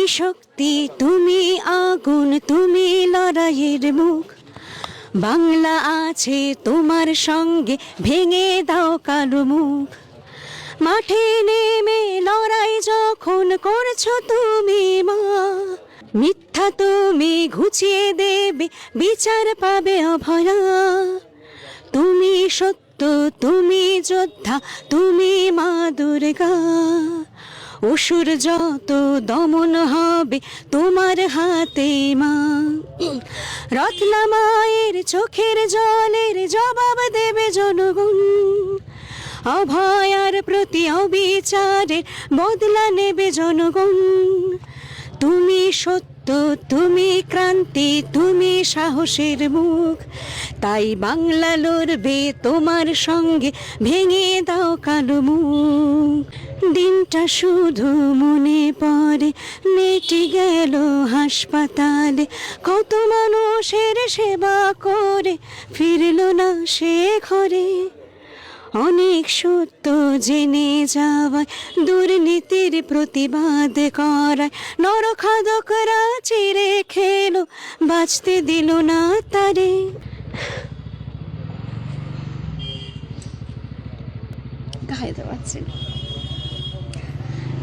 শক্তি, তুমি আগুন, তুমি লড়াইয়ের মুখ। বাংলা আছে তোমার সঙ্গে, ভেঙে দাও কালো মুখ। মাঠে নেমে লড়াই যখন করছো তুমি মা, মিথ্যা তুমি ঘুচিয়ে দেবে, বিচার পাবে অভয়া। তুমি সত্য, তুমি যোদ্ধা, তুমি মা দুর্গা। অসুর যত দমন হবে তোমার হাতে মা। রত্না মায়ের চোখের জলের জবাব দেবে জনগণ। অভয়ার প্রতি অবিচারের বদলা নেবে জনগণ। তুমি সত্য, তুমি ক্রান্তি, তুমি সাহসের মুখ। তাই বাংলা লড়বে তোমার সঙ্গে, ভেঙে দাও কালো মুখ। দিনটা শুধু মনে পড়ে, মেয়েটি গেল হাসপাতালে, কত মানুষের সেবা করে ফিরল না সে ঘরে। অনেক সত্য জেনে যাওয়ায়, দুর্নীতির প্রতিবাদ করায়, নরখাদকরা চিরে খেলো, বাঁচতে দিল না তারে। গাইতে পারছি না।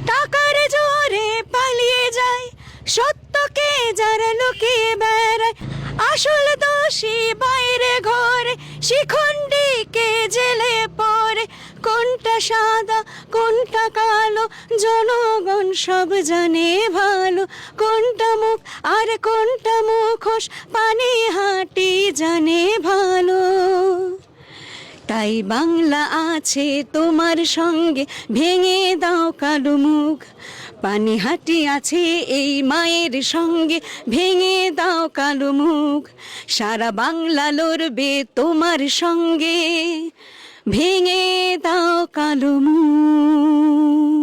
টাকার জোরে পালিয়ে যায় সত্যকে যারা লুকিয়ে বেড়ায়, আসল দোষী বাইরে ঘরে, শিখণ্ডীকে জেলে পড়ে। কোনটা সাদা কোনটা কালো জনগণ সব জানে ভালো, কোনটা মুখ আর কোনটা মুখোশ পানি হাঁটি জানে ভালো। তাই বাংলা আছে তোমার সঙ্গে, ভেঙে দাও কালো মুখ। পানিহাটি আছে এই মায়ের সঙ্গে, ভেঙে দাও কালো মুখ। সারা বাংলা লড়বে তোমার সঙ্গে, ভেঙে দাও কালো মুখ।